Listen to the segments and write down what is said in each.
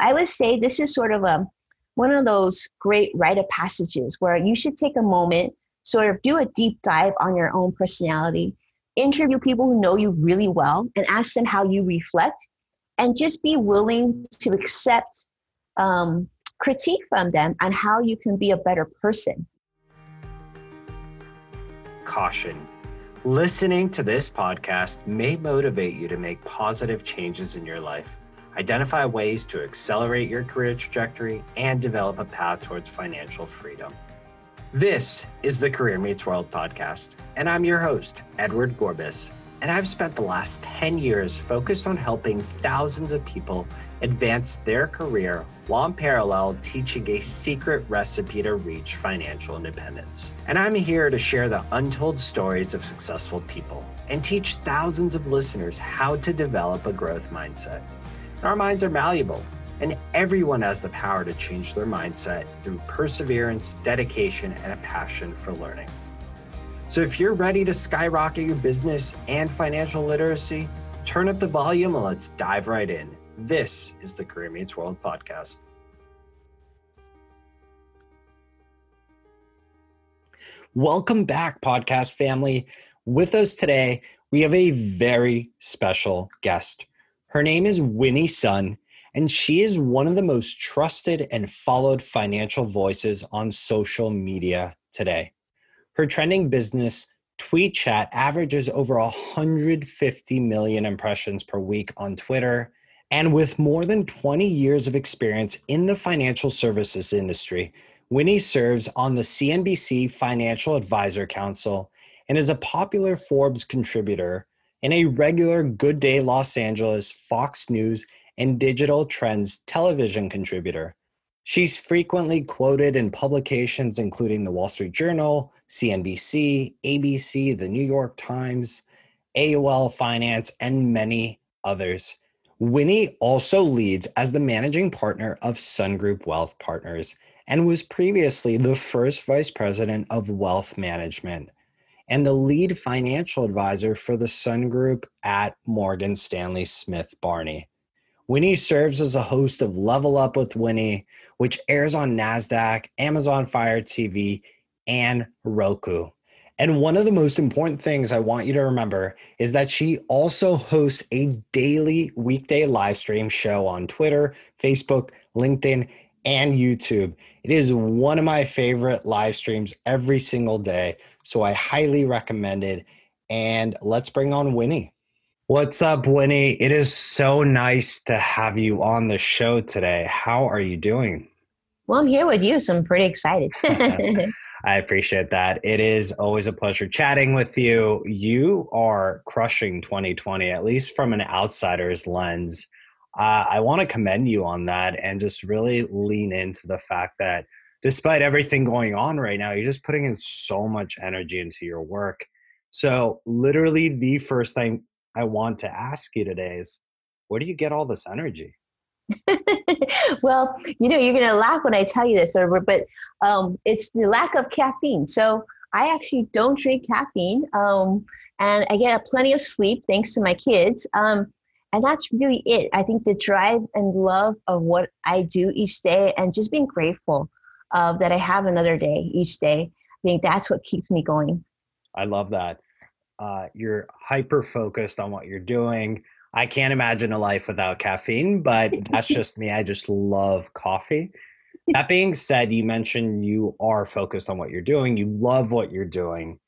I would say this is sort of one of those great rite of passages where you should take a moment, sort of do a deep dive on your own personality, interview people who know you really well and ask them how you reflect, and just be willing to accept critique from them on how you can be a better person. Caution. Listening to this podcast may motivate you to make positive changes in your life, identify ways to accelerate your career trajectory, and develop a path towards financial freedom. This is the Career Meets World podcast, and I'm your host, Edward Gorbis, and I've spent the last 10 years focused on helping thousands of people advance their career while in parallel teaching a secret recipe to reach financial independence. And I'm here to share the untold stories of successful people and teach thousands of listeners how to develop a growth mindset. And our minds are malleable, and everyone has the power to change their mindset through perseverance, dedication, and a passion for learning. So if you're ready to skyrocket your business and financial literacy, turn up the volume and let's dive right in. This is the Career Meets World podcast. Welcome back, podcast family. With us today, we have a very special guest. Her name is Winnie Sun, and she is one of the most trusted and followed financial voices on social media today. Her trending business, Tweet Chat, averages over 150 million impressions per week on Twitter. And with more than 20 years of experience in the financial services industry, Winnie serves on the CNBC Financial Advisor Council and is a popular Forbes contributor and a regular Good Day Los Angeles, Fox News, and Digital Trends television contributor. She's frequently quoted in publications including the Wall Street Journal, CNBC, ABC, the New York Times, AOL Finance, and many others. Winnie also leads as the managing partner of Sun Group Wealth Partners and was previously the first vice president of wealth management and the lead financial advisor for the Sun Group at Morgan Stanley Smith Barney. Winnie serves as a host of Level Up with Winnie, which airs on NASDAQ, Amazon Fire TV, and Roku. And one of the most important things I want you to remember is that she also hosts a daily weekday live stream show on Twitter, Facebook, LinkedIn, and YouTube. It is one of my favorite live streams every single day, so I highly recommend it. And let's bring on Winnie. What's up, Winnie? It is so nice to have you on the show today. How are you doing? Well, I'm here with you, so I'm pretty excited. I appreciate that. It is always a pleasure chatting with you. You are crushing 2020, at least from an outsider's lens. I want to commend you on that and just really lean into the fact that despite everything going on right now, you're just putting in so much energy into your work. So literally the first thing I want to ask you today is, where do you get all this energy? Well, you're going to laugh when I tell you this, but it's the lack of caffeine. So I actually don't drink caffeine, and I get plenty of sleep thanks to my kids. And that's really it. I think the drive and love of what I do each day and just being grateful that I have another day each day. I think that's what keeps me going. I love that. You're hyper-focused on what you're doing. I can't imagine a life without caffeine, but that's just me. I just love coffee. That being said, you mentioned you are focused on what you're doing. You love what you're doing.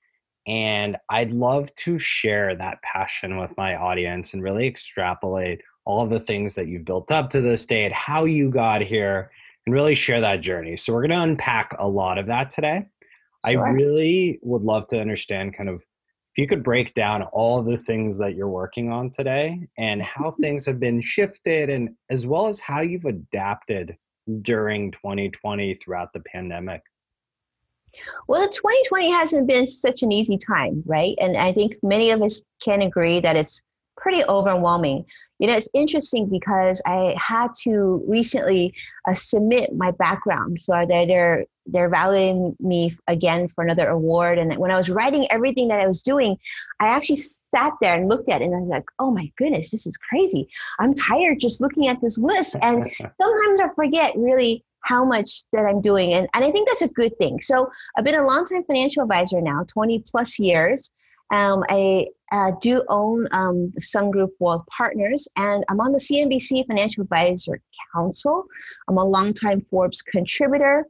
And I'd love to share that passion with my audience and really extrapolate all of the things that you've built up to this date, how you got here, and really share that journey. So we're going to unpack a lot of that today. Sure. I really would love to understand kind of if you could break down all the things that you're working on today and how things have been shifted, and as well as how you've adapted during 2020 throughout the pandemic. Well, 2020 hasn't been such an easy time, right? And I think many of us can agree that it's pretty overwhelming. It's interesting because I had to recently submit my background, so that they're valuing me again for another award. And when I was writing everything that I was doing, I actually sat there and looked at it, and I was like, "Oh my goodness, this is crazy! I'm tired just looking at this list." And sometimes I forget really how much that I'm doing, and I think that's a good thing. So I've been a longtime financial advisor now, 20 plus years. I do own Sun Group Wealth Partners, and I'm on the CNBC Financial Advisor Council. I'm a longtime Forbes contributor.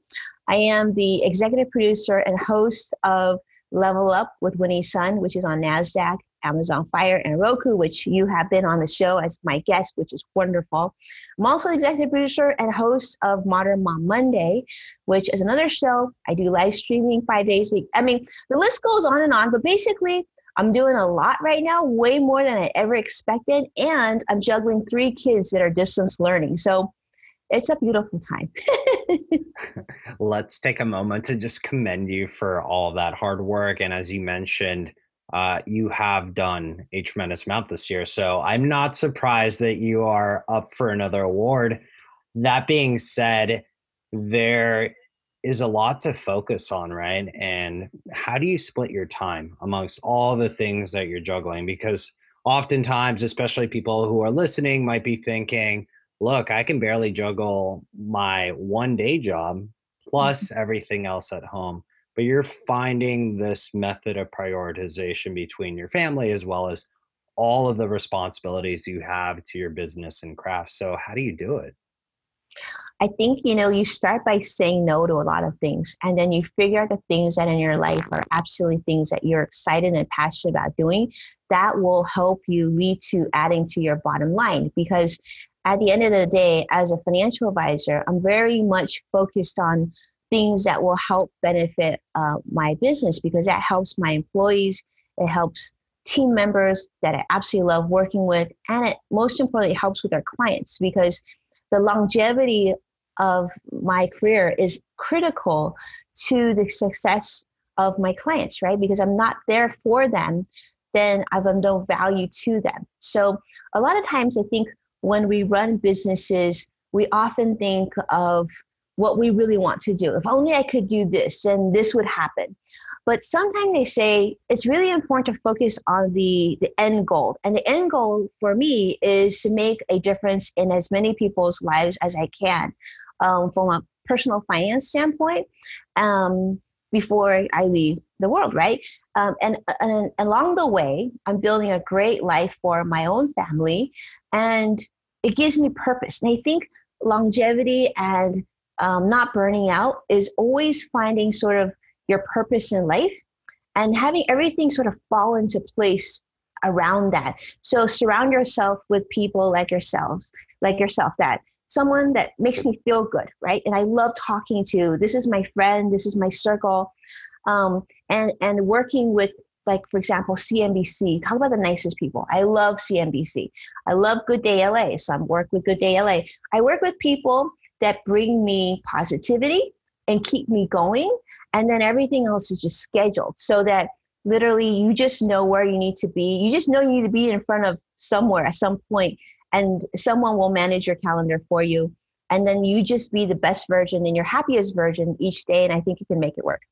I am the executive producer and host of Level Up with Winnie Sun, which is on NASDAQ, Amazon Fire, and Roku, which you have been on the show as my guest, which is wonderful. I'm also executive producer and host of Modern Mom Monday, which is another show. I do live streaming 5 days a week. I mean, the list goes on and on, but basically, I'm doing a lot right now, way more than I ever expected. And I'm juggling 3 kids that are distance learning. So it's a beautiful time. Let's take a moment to just commend you for all of that hard work. And as you mentioned, you have done a tremendous amount this year. So I'm not surprised that you are up for another award. That being said, there is a lot to focus on, right? And how do you split your time amongst all the things that you're juggling? Because oftentimes, especially people who are listening might be thinking, look, I can barely juggle my one day job plus everything else at home. But you're finding this method of prioritization between your family as well as all of the responsibilities you have to your business and craft. So, how do you do it? I think, you start by saying no to a lot of things, and then you figure out the things that in your life are absolutely things that you're excited and passionate about doing. That will help you lead to adding to your bottom line. Because at the end of the day, as a financial advisor, I'm very much focused on things that will help benefit my business, because that helps my employees. It helps team members that I absolutely love working with. And it most importantly, it helps with our clients, because the longevity of my career is critical to the success of my clients, right? Because I'm not there for them, then I've no value to them. So a lot of times I think when we run businesses, we often think of what we really want to do. If only I could do this, then this would happen. But sometimes they say it's really important to focus on the end goal. And the end goal for me is to make a difference in as many people's lives as I can, from a personal finance standpoint, before I leave the world, right? And along the way, I'm building a great life for my own family, and it gives me purpose. And I think longevity and not burning out is always finding sort of your purpose in life and having everything sort of fall into place around that. So surround yourself with people like yourself, that someone that makes me feel good, right? And I love talking to, this is my friend, this is my circle. And working with, like, for example, CNBC, talk about the nicest people. I love CNBC. I love Good Day LA. So I'm work with Good Day LA. I work with people that bring me positivity and keep me going. And then everything else is just scheduled, so that literally you just know where you need to be. You just know you need to be in front of somewhere at some point, and someone will manage your calendar for you. And then you just be the best version and your happiest version each day. And I think you can make it work.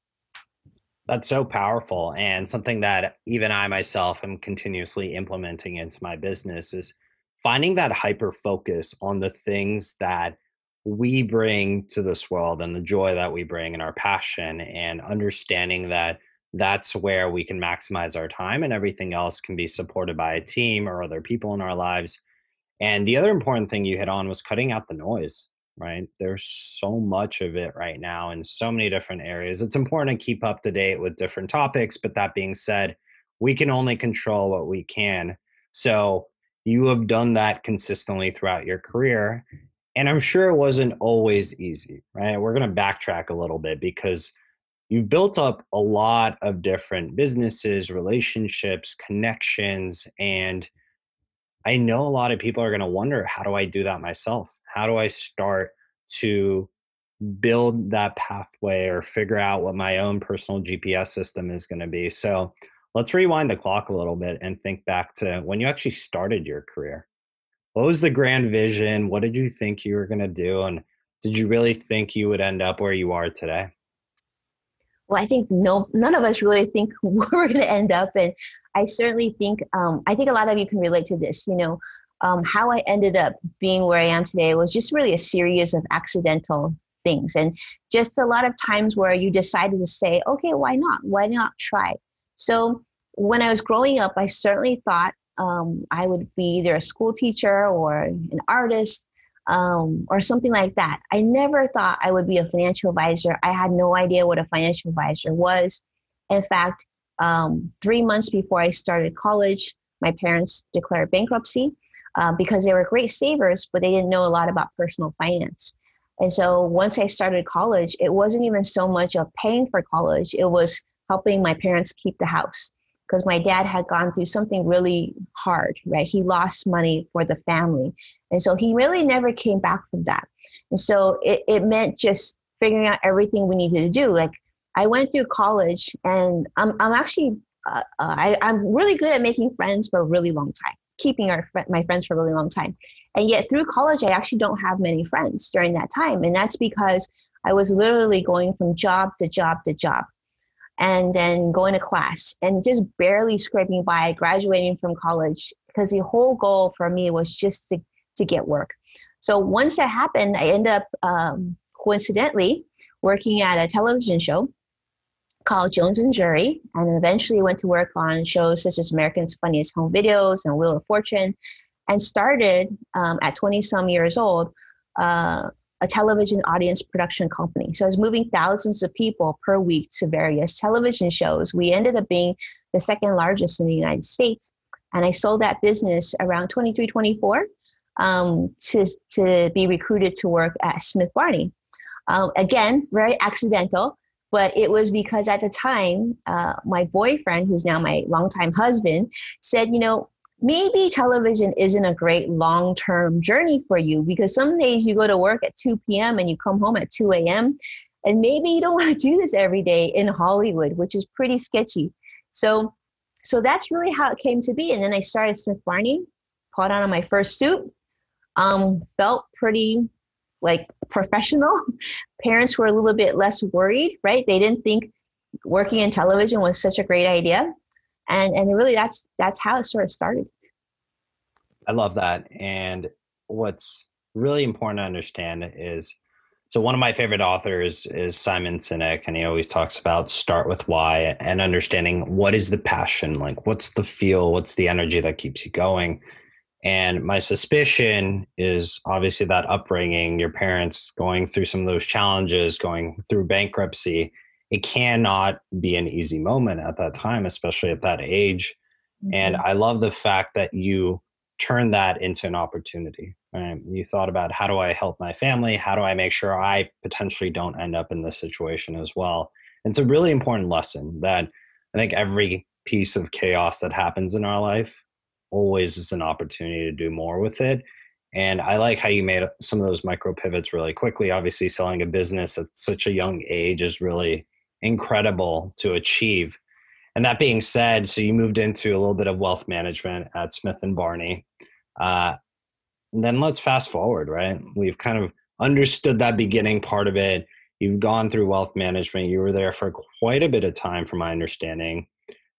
That's so powerful, and something that even I myself am continuously implementing into my business is finding that hyper focus on the things that we bring to this world and the joy that we bring and our passion, and understanding that that's where we can maximize our time and everything else can be supported by a team or other people in our lives. And the other important thing you hit on was cutting out the noise, right? There's so much of it right now in so many different areas. It's important to keep up to date with different topics, but that being said, we can only control what we can. So you have done that consistently throughout your career. And I'm sure it wasn't always easy, right? We're going to backtrack a little bit because you've built up a lot of different businesses, relationships, connections, and I know a lot of people are going to wonder, how do I do that myself? How do I start to build that pathway or figure out what my own personal GPS system is going to be? So let's rewind the clock a little bit and think back to when you actually started your career. What was the grand vision? What did you think you were going to do? And did you really think you would end up where you are today? Well, I think none of us really think where we're going to end up. And I certainly think, I think a lot of you can relate to this. How I ended up being where I am today was just really a series of accidental things. And just a lot of times where you decided to say, okay, why not? Why not try? So when I was growing up, I certainly thought I would be either a school teacher or an artist, or something like that. I never thought I would be a financial advisor. I had no idea what a financial advisor was. In fact, 3 months before I started college, my parents declared bankruptcy because they were great savers, but they didn't know a lot about personal finance. And so once I started college, it wasn't even so much of paying for college, it was helping my parents keep the house, because my dad had gone through something really hard, right? He lost money for the family. And so he really never came back from that. And so it meant just figuring out everything we needed to do. Like, I went through college, and I'm actually, I'm really good at making friends for a really long time, keeping my friends for a really long time. And yet through college, I actually don't have many friends during that time. And that's because I was literally going from job to job to job, and then going to class and just barely scraping by, graduating from college, because the whole goal for me was just to get work. So once that happened, I ended up coincidentally working at a television show called Jones and Jury, and eventually went to work on shows such as America's Funniest Home Videos and Wheel of Fortune, and started at 20 some years old, a television audience production company. So I was moving thousands of people per week to various television shows. We ended up being the second largest in the United States. And I sold that business around 23, 24 to be recruited to work at Smith Barney. Again, very accidental, but it was because at the time, my boyfriend, who's now my longtime husband, said, maybe television isn't a great long-term journey for you, because some days you go to work at 2 p.m. and you come home at 2 a.m. And maybe you don't want to do this every day in Hollywood, which is pretty sketchy. So that's really how it came to be. And then I started Smith Barney, put on my first suit, felt pretty like professional. Parents were a little bit less worried, right? They didn't think working in television was such a great idea. And really that's how it sort of started. I love that. And what's really important to understand is, so one of my favorite authors is Simon Sinek, and he always talks about start with why and understanding what is the passion, like what's the feel, what's the energy that keeps you going. And my suspicion is obviously that upbringing, your parents going through some of those challenges, going through bankruptcy. It cannot be an easy moment at that time, especially at that age. Mm-hmm. And I love the fact that you turned that into an opportunity. Right? You thought about, how do I help my family? How do I make sure I potentially don't end up in this situation as well? And it's a really important lesson that I think every piece of chaos that happens in our life always is an opportunity to do more with it. And I like how you made some of those micro pivots really quickly. Obviously, selling a business at such a young age is really incredible to achieve. And that being said, so you moved into a little bit of wealth management at Smith and Barney. And then let's fast forward, right? We've kind of understood that beginning part of it. You've gone through wealth management. You were there for quite a bit of time, from my understanding.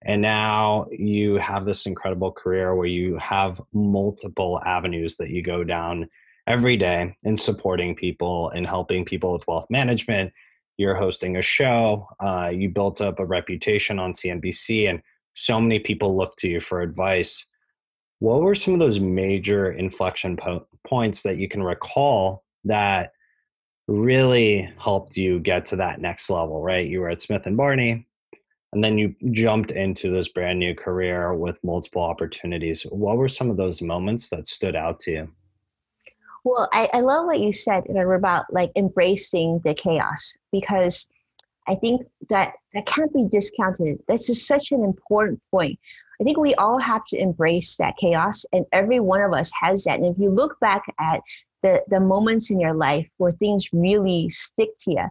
And now you have this incredible career where you have multiple avenues that you go down every day in supporting people and helping people with wealth management. You're hosting a show. You built up a reputation on CNBC, and so many people look to you for advice. What were some of those major inflection points that you can recall that really helped you get to that next level, right? You were at Smith and Barney, and then you jumped into this brand new career with multiple opportunities. What were some of those moments that stood out to you? Well, I love what you said about like embracing the chaos, because I think that can't be discounted. That's just such an important point. I think we all have to embrace that chaos, and every one of us has that. And if you look back at the moments in your life where things really stick to you,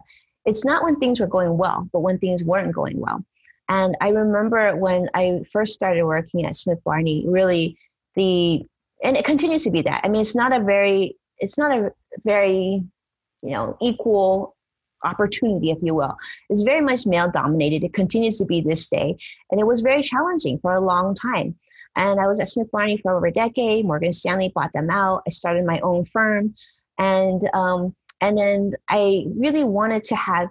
it's not when things were going well, but when things weren't going well. And I remember when I first started working at Smith Barney, really and it continues to be that. I mean, it's not a very, equal opportunity, if you will. It's very much male dominated. It continues to be this day. And it was very challenging for a long time. And I was at Smith Barney for over a decade. Morgan Stanley bought them out. I started my own firm. And then I really wanted to have,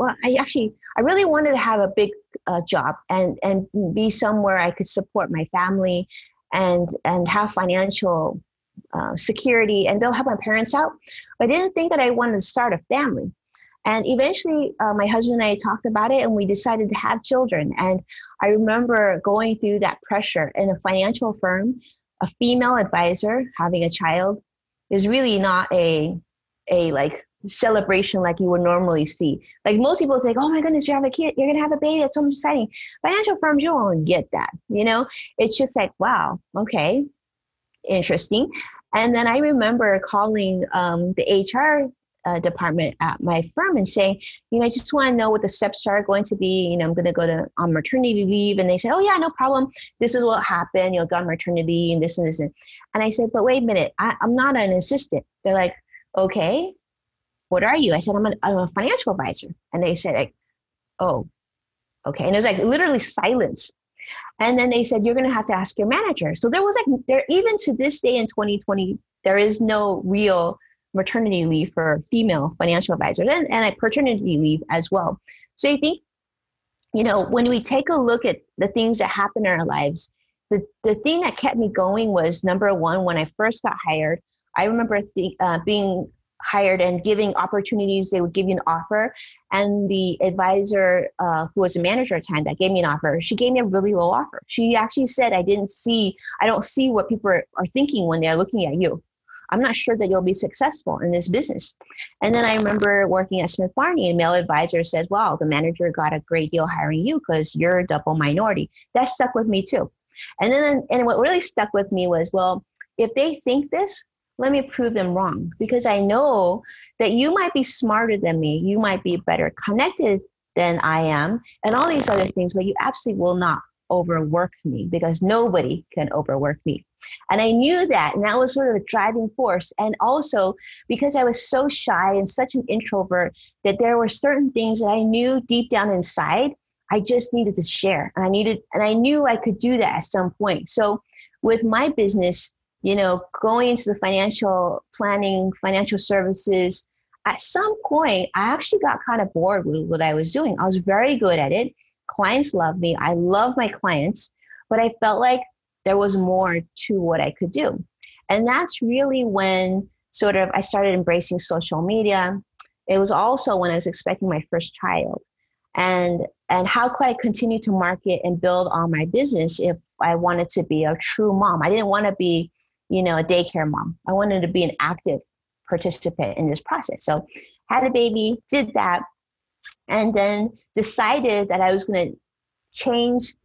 I really wanted to have a big job and be somewhere I could support my family and have financial security and they'll help my parents out. But I didn't think that I wanted to start a family. And eventually my husband and I talked about it and we decided to have children. And I remember going through that pressure in a financial firm, a female advisor having a child is really not a like celebration like you would normally see. Like most people say, oh my goodness, you have a kid, you're going to have a baby. That's so much exciting. Financial firms, you don't get that. It's just like, wow, okay, interesting. And then I remember calling the HR department at my firm and saying, I just want to know what the steps are going to be. I'm going to go on maternity leave. And they said, oh yeah, no problem. This is what happened. You'll go on maternity and this and this. And I said, but wait a minute, I'm not an assistant. They're like, okay, what are you? I said, I'm a financial advisor. And they said, like, oh, okay. And it was like literally silence. And then they said, you're going to have to ask your manager. So there was even to this day in 2020, there is no real maternity leave for female financial advisors and like paternity leave as well. So I think, when we take a look at the things that happen in our lives, the thing that kept me going was number one, when I first got hired, I remember being hired and giving opportunities. They would give you an offer. And the advisor, who was a manager at the time that gave me an offer, she gave me a really low offer. She actually said, I don't see what people are thinking when they're looking at you. I'm not sure that you'll be successful in this business. And then I remember working at Smith Barney, and male advisor says, wow, the manager got a great deal hiring you because you're a double minority. That stuck with me too. And what really stuck with me was, well, if they think this, let me prove them wrong, because I know that you might be smarter than me. You might be better connected than I am and all these other things, but you absolutely will not overwork me because nobody can overwork me. And I knew that, and that was sort of a driving force. And also because I was so shy and such an introvert that there were certain things that I knew deep down inside, I just needed to share. And I knew I could do that at some point. So with my business, going into the financial planning, financial services, at some point, I actually got kind of bored with what I was doing. I was very good at it. Clients love me. I love my clients, but I felt like there was more to what I could do. And that's really when sort of I started embracing social media. It was also when I was expecting my first child. And how could I continue to market and build on my business if I wanted to be a true mom? I didn't want to be, a daycare mom. I wanted to be an active participant in this process. So had a baby, did that, and then decided that I was going to change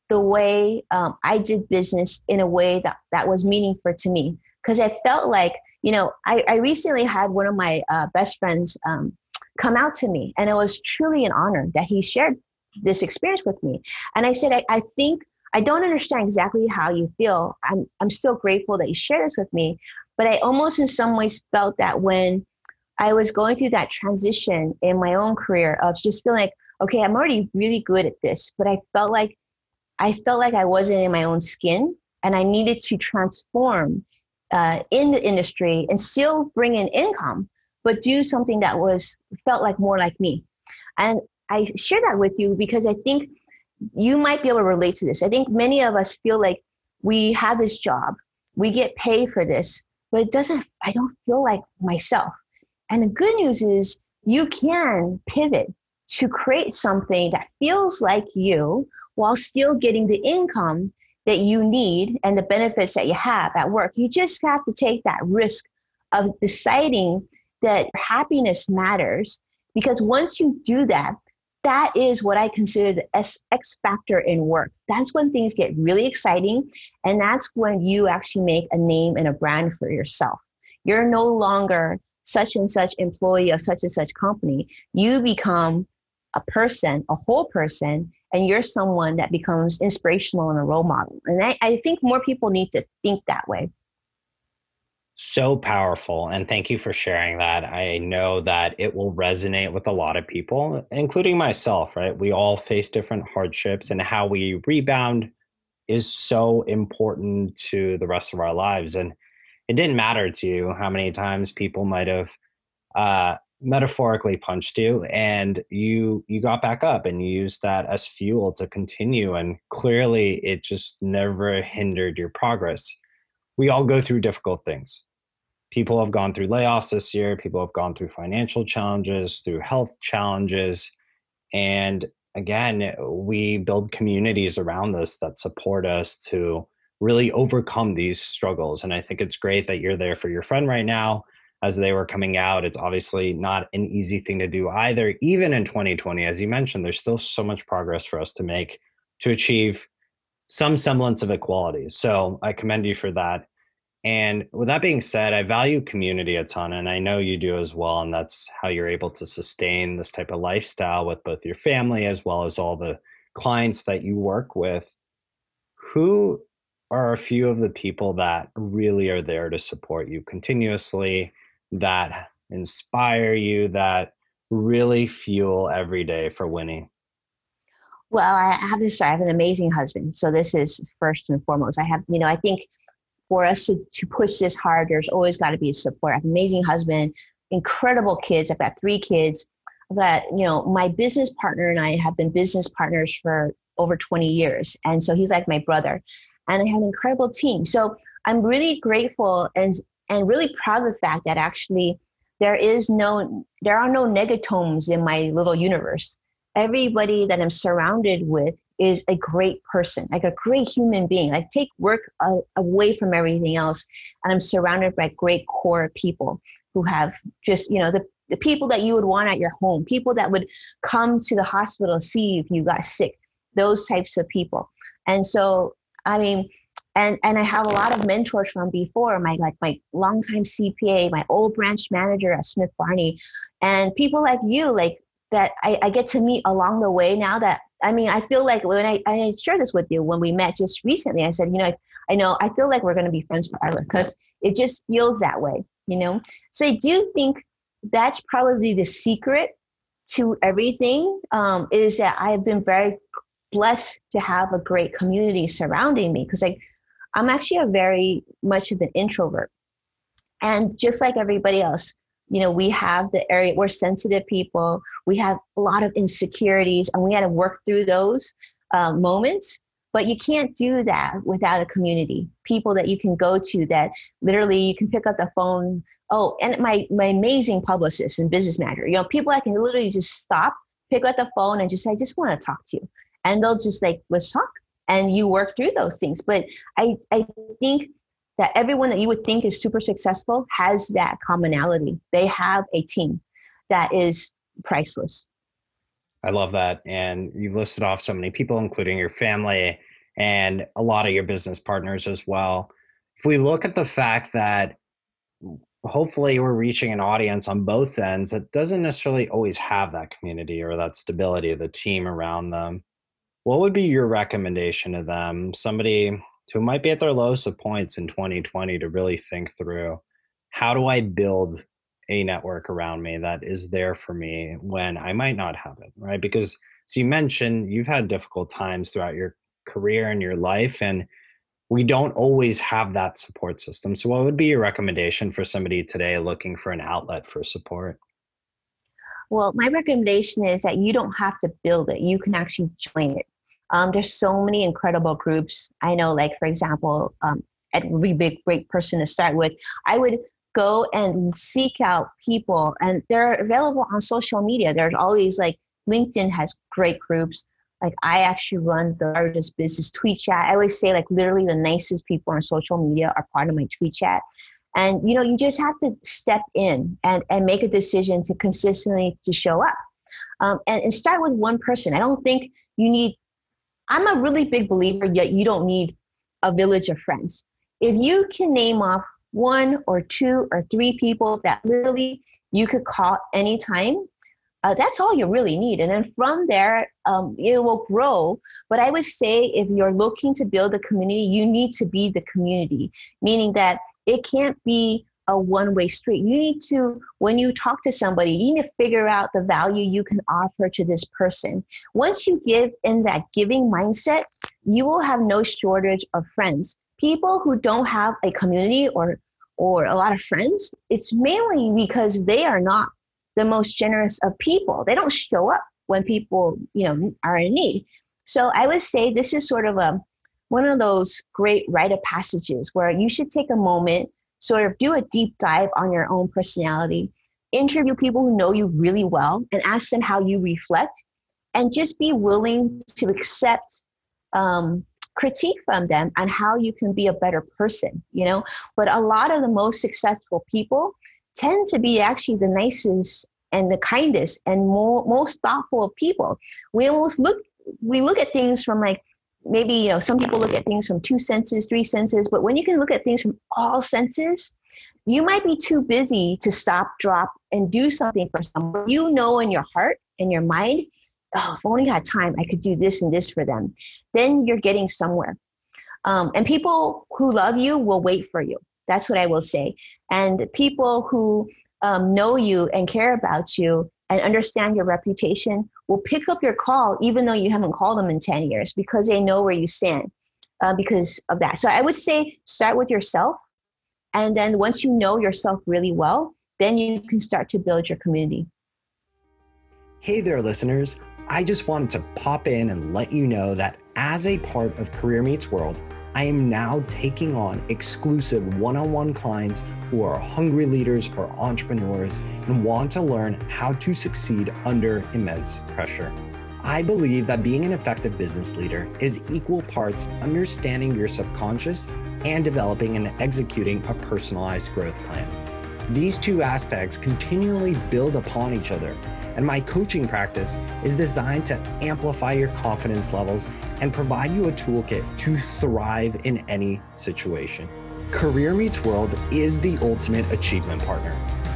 the way I did business in a way that was meaningful to me. Because I felt like, I recently had one of my best friends come out to me, and it was truly an honor that he shared this experience with me. And I said, I think I don't understand exactly how you feel. I'm so grateful that you shared this with me. But I almost in some ways felt that when I was going through that transition in my own career of just feeling like, okay, I'm already really good at this, but I felt like I wasn't in my own skin and I needed to transform in the industry and still bring in income, but do something that felt like more like me. And I share that with you because I think you might be able to relate to this. I think many of us feel like we have this job, we get paid for this, but I don't feel like myself. And the good news is you can pivot to create something that feels like you while still getting the income that you need and the benefits that you have at work. You just have to take that risk of deciding that happiness matters, because once you do that, that is what I consider the X factor in work. That's when things get really exciting. And that's when you actually make a name and a brand for yourself. You're no longer such and such employee of such and such company. You become a person, a whole person, and you're someone that becomes inspirational and a role model. And I think more people need to think that way. So powerful. And thank you for sharing that. I know that it will resonate with a lot of people, including myself, right? We all face different hardships, and how we rebound is so important to the rest of our lives. And it didn't matter to you how many times people might have metaphorically punched you, and you got back up and you used that as fuel to continue. And clearly it just never hindered your progress. We all go through difficult things. People have gone through layoffs this year. People have gone through financial challenges, through health challenges. And again, we build communities around us that support us to really overcome these struggles. And I think it's great that you're there for your friend right now as they were coming out. It's obviously not an easy thing to do either. Even in 2020, as you mentioned, there's still so much progress for us to make to achieve some semblance of equality. So I commend you for that. And with that being said, I value community a ton, and I know you do as well. And that's how you're able to sustain this type of lifestyle with both your family as well as all the clients that you work with. Who are a few of the people that really are there to support you continuously, that inspire you, that really fuel every day for Winnie? Well, I have to start. I have an amazing husband. So this is first and foremost. I have, I think for us to push this hard, there's always got to be support. I have an amazing husband, incredible kids. I've got 3 kids. I've got, my business partner and I have been business partners for over 20 years. And so he's like my brother. And I have an incredible team. So I'm really grateful and really proud of the fact that actually there are no negatomes in my little universe. Everybody that I'm surrounded with is a great person, like a great human being. I take work away from everything else, and I'm surrounded by great core people who have just, the people that you would want at your home, people that would come to the hospital, see if you got sick, those types of people. And so, I mean, and I have a lot of mentors from before, my longtime CPA, my old branch manager at Smith Barney, and people like you, like that I get to meet along the way now. That, I feel like when I shared this with you when we met just recently, I said, I feel like we're going to be friends forever because it just feels that way, So I do think that's probably the secret to everything, is that I've been very blessed to have a great community surrounding me, because I'm actually a very much of an introvert. And just like everybody else, we have the area, we're sensitive people. We have a lot of insecurities, and we had to work through those moments. But you can't do that without a community, people that you can go to, that literally you can pick up the phone. Oh, and my amazing publicist and business manager, people I can literally just stop, pick up the phone and just say, I just want to talk to you. And they'll just like, let's talk. And you work through those things. But I think that everyone that you would think is super successful has that commonality. They have a team that is priceless. I love that. And you've listed off so many people, including your family and a lot of your business partners as well. If we look at the fact that hopefully we're reaching an audience on both ends that doesn't necessarily always have that community or that stability of the team around them, what would be your recommendation to them? Somebody who might be at their lowest of points in 2020 to really think through, how do I build a network around me that is there for me when I might not have it, right? Because as you mentioned, you've had difficult times throughout your career and your life, and we don't always have that support system. So what would be your recommendation for somebody today looking for an outlet for support? Well, my recommendation is that you don't have to build it. You can actually join it. There's so many incredible groups. I know, like, for example, a really big, great person to start with, I would go and seek out people, and they're available on social media. There's always, like, LinkedIn has great groups. Like, I actually run the largest business tweet chat. I always say, like, literally the nicest people on social media are part of my tweet chat. And, you just have to step in and make a decision to consistently to show up, and start with one person. I don't think you need, I'm a really big believer, yet you don't need a village of friends. If you can name off 1 or 2 or 3 people that literally you could call anytime, That's all you really need. And then from there, it will grow. But I would say if you're looking to build a community, you need to be the community, meaning that it can't be a one-way street. You need to, when you talk to somebody, you need to figure out the value you can offer to this person. Once you give in that giving mindset, you will have no shortage of friends. People who don't have a community or a lot of friends, it's mainly because they are not the most generous of people. They don't show up when people, are in need. So I would say this is sort of one of those great rite of passages where you should take a moment, sort of do a deep dive on your own personality, interview people who know you really well and ask them how you reflect, and just be willing to accept critique from them on how you can be a better person, But a lot of the most successful people tend to be actually the nicest and the kindest and most thoughtful of people. We look at things from like, maybe, some people look at things from 2 senses, 3 senses, but when you can look at things from all senses, you might be too busy to stop, drop, and do something for someone. In your heart and your mind, oh, if I only had time, I could do this and this for them. Then you're getting somewhere. And people who love you will wait for you. That's what I will say. And people who know you and care about you and understand your reputation will pick up your call, even though you haven't called them in 10 years, because they know where you stand because of that. So I would say start with yourself. And then once you know yourself really well, then you can start to build your community. Hey there, listeners. I just wanted to pop in and let you know that as a part of Career Meets World, I am now taking on exclusive one-on-one clients who are hungry leaders or entrepreneurs and want to learn how to succeed under immense pressure. I believe that being an effective business leader is equal parts understanding your subconscious and developing and executing a personalized growth plan. These two aspects continually build upon each other, and my coaching practice is designed to amplify your confidence levels and provide you a toolkit to thrive in any situation. Career Meets World is the ultimate achievement partner,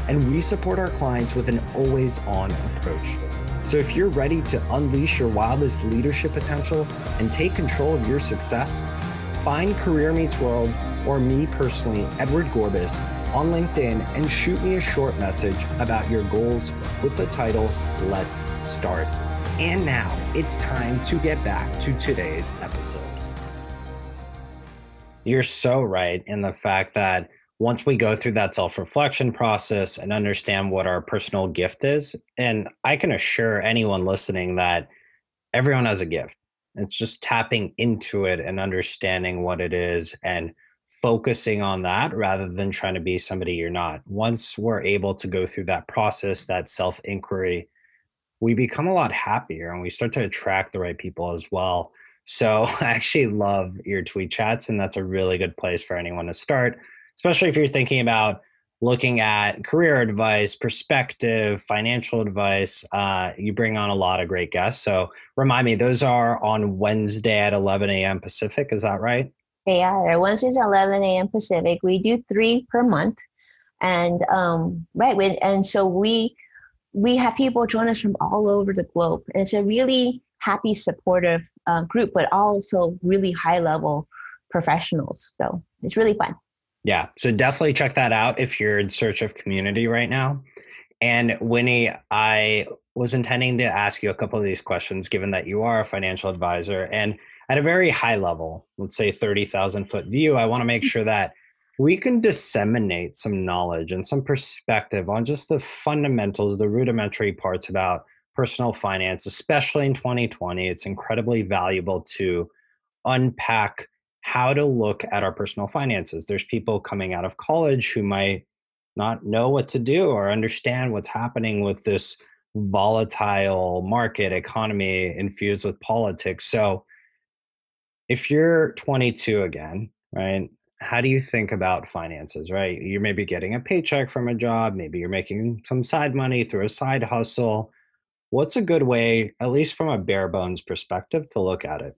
and we support our clients with an always-on approach. So if you're ready to unleash your wildest leadership potential and take control of your success, find Career Meets World or me personally, Edward Gorbis, on LinkedIn and shoot me a short message about your goals with the title, Let's Start. And now it's time to get back to today's episode. You're so right in the fact that once we go through that self-reflection process and understand what our personal gift is, and I can assure anyone listening that everyone has a gift. It's just tapping into it and understanding what it is and focusing on that rather than trying to be somebody you're not. Once we're able to go through that process, that self-inquiry, we become a lot happier and we start to attract the right people as well. So I actually love your tweet chats, and that's a really good place for anyone to start, especially if you're thinking about looking at career advice, perspective, financial advice. You bring on a lot of great guests. So remind me, those are on Wednesday at 11 a.m. Pacific. Is that right? They are. Wednesdays at 11 a.m. Pacific. We do 3 per month. And so we have people join us from all over the globe. And it's a really happy, supportive group, but also really high level professionals. So it's really fun. Yeah. So definitely check that out if you're in search of community right now. And Winnie, I was intending to ask you a couple of these questions, given that you are a financial advisor. And at a very high level, let's say 30,000 foot view, I want to make sure that we can disseminate some knowledge and some perspective on just the fundamentals, the rudimentary parts about personal finance, especially in 2020. It's incredibly valuable to unpack how to look at our personal finances. There's people coming out of college who might not know what to do or understand what's happening with this volatile market economy infused with politics. So if you're 22 again, right, how do you think about finances, right? You're maybe getting a paycheck from a job, maybe you're making some side money through a side hustle. What's a good way, at least from a bare bones perspective, to look at it?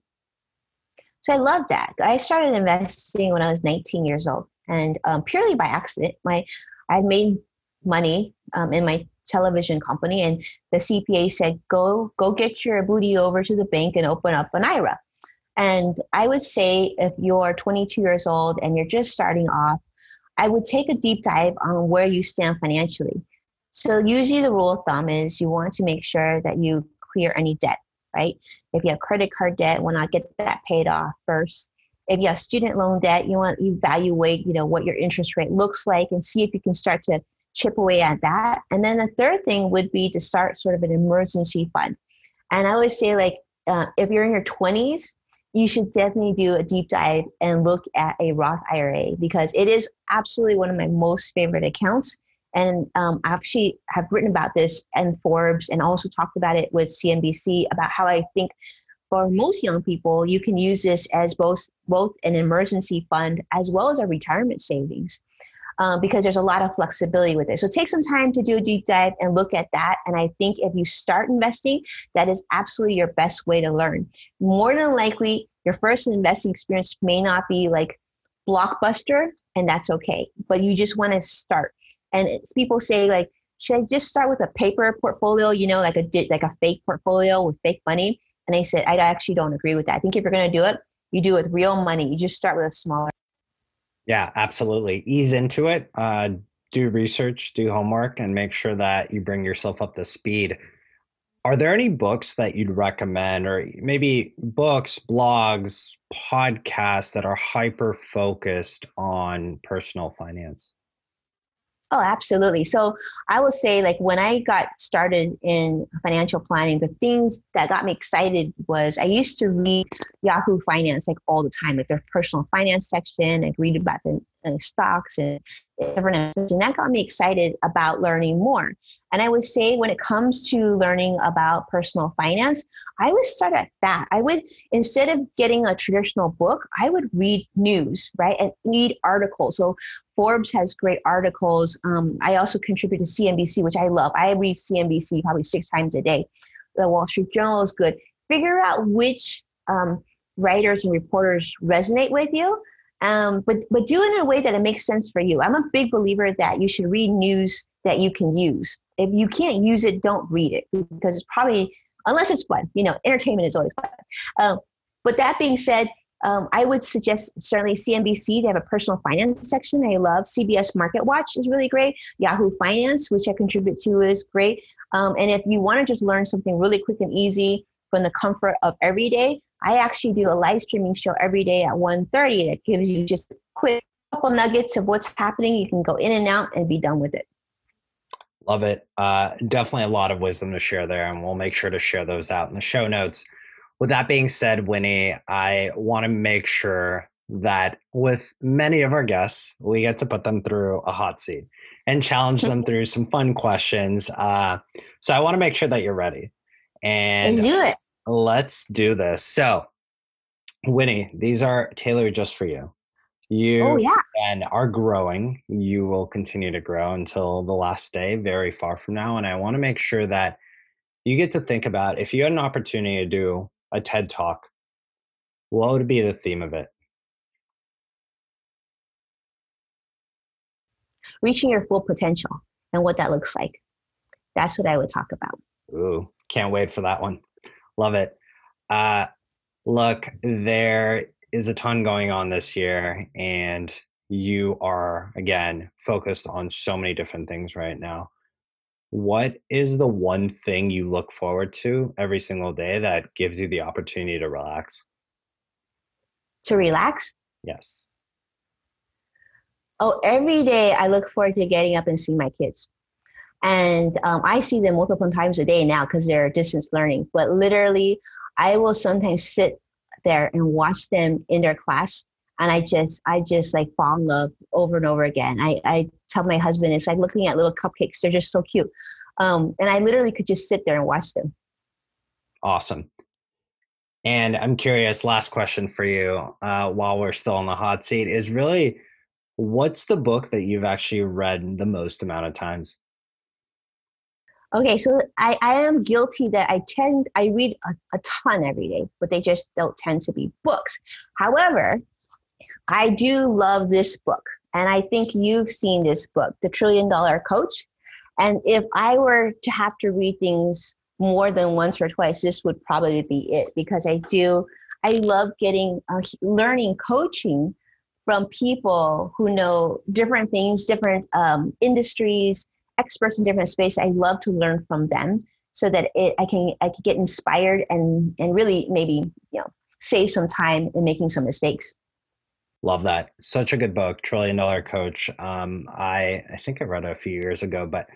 So I love that. I started investing when I was 19 years old, and purely by accident. I made money in my television company, and the CPA said, go get your booty over to the bank and open up an IRA. And I would say if you're 22 years old and you're just starting off, I would take a deep dive on where you stand financially. So usually the rule of thumb is you want to make sure that you clear any debt, right? If you have credit card debt, why not get that paid off first? If you have student loan debt, you want to evaluate, what your interest rate looks like and see if you can start to chip away at that. And then the third thing would be to start sort of an emergency fund. And I would say if you're in your 20s, you should definitely do a deep dive and look at a Roth IRA because it is absolutely one of my most favorite accounts. And I actually have written about this in Forbes and also talked about it with CNBC about how I think for most young people, you can use this as both an emergency fund as well as a retirement savings because there's a lot of flexibility with it. So take some time to do a deep dive and look at that. And I think if you start investing, that is absolutely your best way to learn. More than likely, your first investing experience may not be like blockbuster, and that's okay. But you just want to start. And people say should I just start with a paper portfolio, like a fake portfolio with fake money? And I said, I actually don't agree with that. I think if you're going to do it, you do it with real money. You just start with a smaller. Yeah, absolutely. Ease into it. Do research, do homework, and make sure that you bring yourself up to speed. Are there any books that you'd recommend, or maybe books, blogs, podcasts that are hyper focused on personal finance? Oh, absolutely. So I will say when I got started in financial planning, the things that got me excited was I used to read Yahoo Finance all the time, their personal finance section. I read about the stocks and different assets, and that got me excited about learning more. And I would say when it comes to learning about personal finance, I would start at that. I would, instead of getting a traditional book, I would read news, right? And read articles. So Forbes has great articles. I also contribute to CNBC, which I love. I read CNBC probably 6 times a day. The Wall Street Journal is good. Figure out which writers and reporters resonate with you, but do it in a way that it makes sense for you. I'm a big believer that you should read news that you can use. If you can't use it, don't read it because it's probably, unless it's fun, entertainment is always fun. But that being said, I would suggest certainly CNBC. They have a personal finance section I love. CBS Market Watch is really great. Yahoo Finance, which I contribute to, is great. And if you want to just learn something really quick and easy from the comfort of every day, I actually do a live streaming show every day at 1:30 that gives you just quick couple nuggets of what's happening. You can go in and out and be done with it. Love it. Definitely a lot of wisdom to share there, and we'll make sure to share those out in the show notes. With that being said, Winnie, I want to make sure that with many of our guests, we get to put them through a hot seat and challenge them through some fun questions. So I want to make sure that you're ready. And let's do it. Let's do this. So, Winnie, these are tailored just for you. You and are growing. You will continue to grow until the last day, very far from now. And I want to make sure that you get to think about if you had an opportunity to do a TED Talk, what would be the theme of it? Reaching your full potential and what that looks like. That's what I would talk about. Ooh, can't wait for that one. Love it. Look, there is a ton going on this year, and you are, again, focused on so many different things right now. What is the one thing you look forward to every single day that gives you the opportunity to relax? To relax? Yes. Oh, every day I look forward to getting up and seeing my kids. And I see them multiple times a day now because they're distance learning. But literally, I will sometimes sit there and watch them in their class. And I just fall in love over and over again. I tell my husband, it's like looking at little cupcakes. They're just so cute. And I literally could just sit there and watch them. Awesome. And I'm curious, last question for you while we're still on the hot seat is really, what's the book that you've actually read the most amount of times? Okay, so I am guilty that I read a ton every day, but they just don't tend to be books. However, I do love this book, and I think you've seen this book, The $1 Trillion Coach. And if I were to have to read things more than once or twice, this would probably be it, because I love getting learning coaching from people who know different things, different industries, experts in different spaces. I love to learn from them so that I can get inspired and really maybe, save some time in making some mistakes. Love that. Such a good book, Trillion Dollar Coach. I think I read it a few years ago, but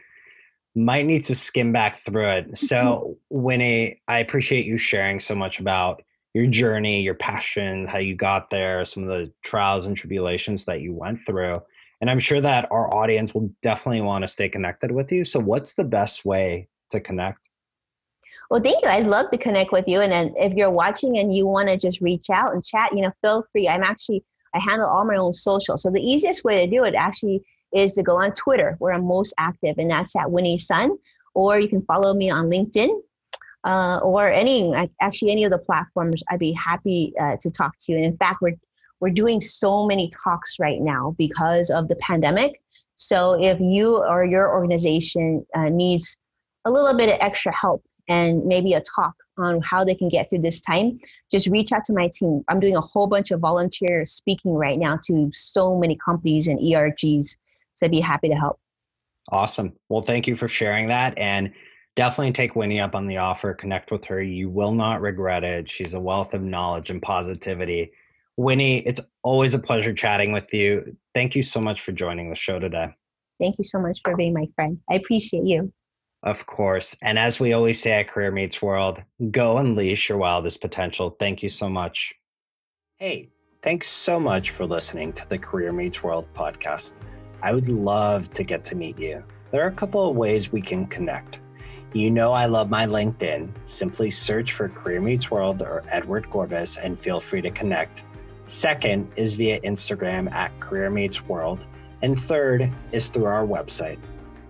might need to skim back through it. So, Winnie, I appreciate you sharing so much about your journey, your passions, how you got there, some of the trials and tribulations that you went through. And I'm sure that our audience will definitely want to stay connected with you. So, what's the best way to connect? Well, thank you. I'd love to connect with you. And then if you're watching and you want to just reach out and chat, feel free. I handle all my own social. So the easiest way to do it actually is to go on Twitter, where I'm most active, and that's at Winnie Sun. Or you can follow me on LinkedIn, or any of the platforms. I'd be happy to talk to you. And in fact, we're doing so many talks right now because of the pandemic. So if you or your organization needs a little bit of extra help and maybe a talk on how they can get through this time, just reach out to my team. I'm doing a whole bunch of volunteer speaking right now to so many companies and ERGs. So I'd be happy to help. Awesome. Well, thank you for sharing that. And definitely take Winnie up on the offer. Connect with her. You will not regret it. She's a wealth of knowledge and positivity. Winnie, it's always a pleasure chatting with you. Thank you so much for joining the show today. Thank you so much for being my friend. I appreciate you. Of course. And as we always say at Career Meets World, go unleash your wildest potential. Thank you so much. Hey, thanks so much for listening to the Career Meets World podcast. I would love to get to meet you. There are a couple of ways we can connect. You know I love my LinkedIn. Simply search for Career Meets World or Edward Gorbis and feel free to connect. Second is via Instagram at Career Meets World. And third is through our website.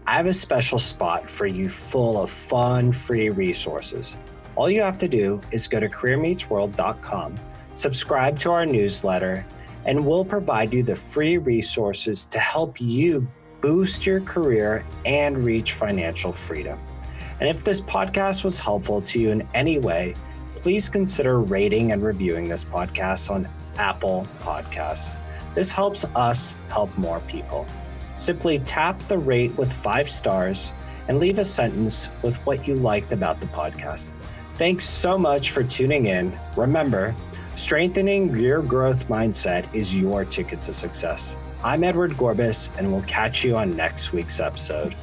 I have a special spot for you full of fun, free resources. All you have to do is go to careermeetsworld.com, subscribe to our newsletter, and we'll provide you the free resources to help you boost your career and reach financial freedom. And if this podcast was helpful to you in any way, please consider rating and reviewing this podcast on Apple Podcasts. This helps us help more people. Simply tap the rate with 5 stars and leave a sentence with what you liked about the podcast. Thanks so much for tuning in. Remember, strengthening your growth mindset is your ticket to success. I'm Edward Gorbis, and we'll catch you on next week's episode.